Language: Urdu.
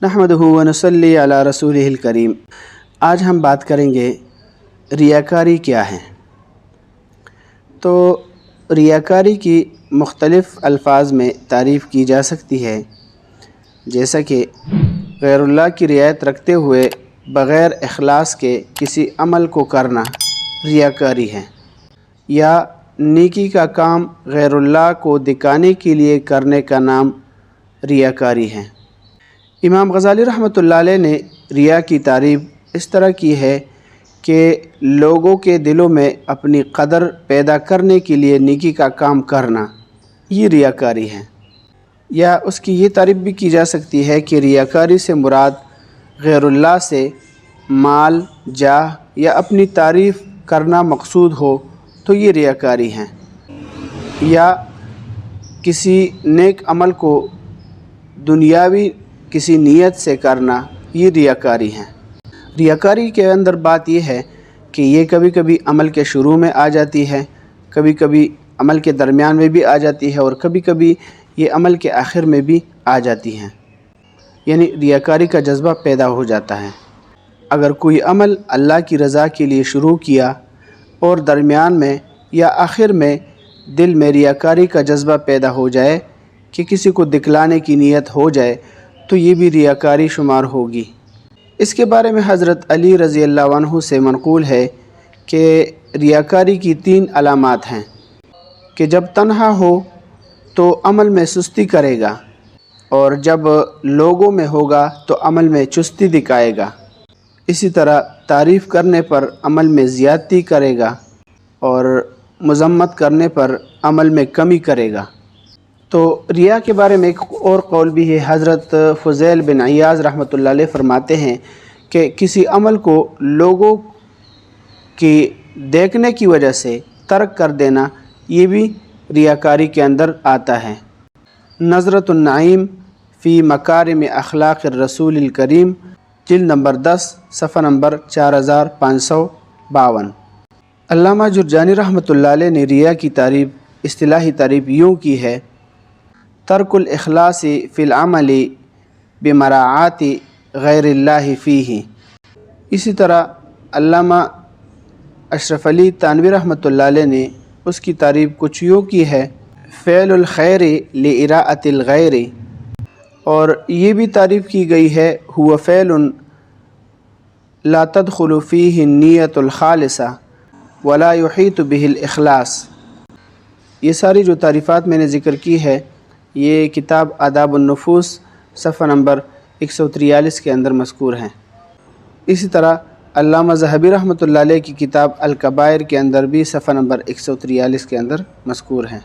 نحمدہ و نصلی علی رسولہ الکریم۔ آج ہم بات کریں گے ریاکاری کیا ہے۔ تو ریاکاری کی مختلف الفاظ میں تعریف کی جا سکتی ہے، جیسا کہ غیر اللہ کی رعایت رکھتے ہوئے بغیر اخلاص کے کسی عمل کو کرنا ریاکاری ہے، یا نیکی کا کام غیر اللہ کو دکھانے کے لیے کرنے کا نام ریاکاری ہے۔ امام غزالی رحمۃ اللہ علیہ نے ریا کی تعریف اس طرح کی ہے کہ لوگوں کے دلوں میں اپنی قدر پیدا کرنے کے لیے نیکی کا کام کرنا، یہ ریاکاری ہے۔ یا اس کی یہ تعریف بھی کی جا سکتی ہے کہ ریاکاری سے مراد غیر اللہ سے مال، جاہ یا اپنی تعریف کرنا مقصود ہو تو یہ ریاکاری ہے، یا کسی نیک عمل کو دنیاوی کسی نیت سے کرنا، یہ ریاکاری ہے۔ ریاکاری کے اندر بات یہ ہے کہ یہ کبھی کبھی عمل کے شروع میں آ جاتی ہے، کبھی کبھی عمل کے درمیان میں بھی آ جاتی ہے، اور کبھی کبھی یہ عمل کے آخر میں بھی آ جاتی ہے، یعنی ریاکاری کا جذبہ پیدا ہو جاتا ہے۔ اگر کوئی عمل اللہ کی رضا کے لیے شروع کیا اور درمیان میں یا آخر میں دل میں ریاکاری کا جذبہ پیدا ہو جائے کہ کسی کو دکھلانے کی نیت ہو جائے تو یہ بھی ریاکاری شمار ہوگی۔ اس کے بارے میں حضرت علی رضی اللہ عنہ سے منقول ہے کہ ریاکاری کی 3 علامات ہیں کہ جب تنہا ہو تو عمل میں سستی کرے گا، اور جب لوگوں میں ہوگا تو عمل میں چستی دکھائے گا، اسی طرح تعریف کرنے پر عمل میں زیادتی کرے گا، اور مذمت کرنے پر عمل میں کمی کرے گا۔ تو ریا کے بارے میں ایک اور قول بھی ہے۔ حضرت فضیل بن عیاض رحمۃ اللہ علیہ فرماتے ہیں کہ کسی عمل کو لوگوں کی دیکھنے کی وجہ سے ترک کر دینا، یہ بھی ریاکاری کے اندر آتا ہے۔ نظرۃ النعیم فی مکارم اخلاق الرسول الکریم، جلد نمبر 10، صفحہ نمبر 4552۔ علامہ جرجانی رحمۃ اللہ علیہ نے ریا کی تعریف، اصطلاحی تعریف یوں کی ہے: ترک الاخلاص فی العمل بمراعات غیر اللہ فیہ۔ اسی طرح علامہ اشرف علی تھانوی رحمۃ اللہ علیہ نے اس کی تعریف کچھ یوں کی ہے: فعل الخیر لاراءۃ الغیر، اور یہ بھی تعریف کی گئی ہے: هو فعل لا تدخل فیہ النیۃ الخالصہ ولا یحیط بہ الاخلاص۔ یہ ساری جو تعریفات میں نے ذکر کی ہے، یہ کتاب آداب النفوس صفحہ نمبر 143 کے اندر مذکور ہیں۔ اسی طرح علامہ ذہبی رحمۃ اللہ علیہ کی کتاب الکبائر کے اندر بھی صفحہ نمبر 143 کے اندر مذکور ہیں۔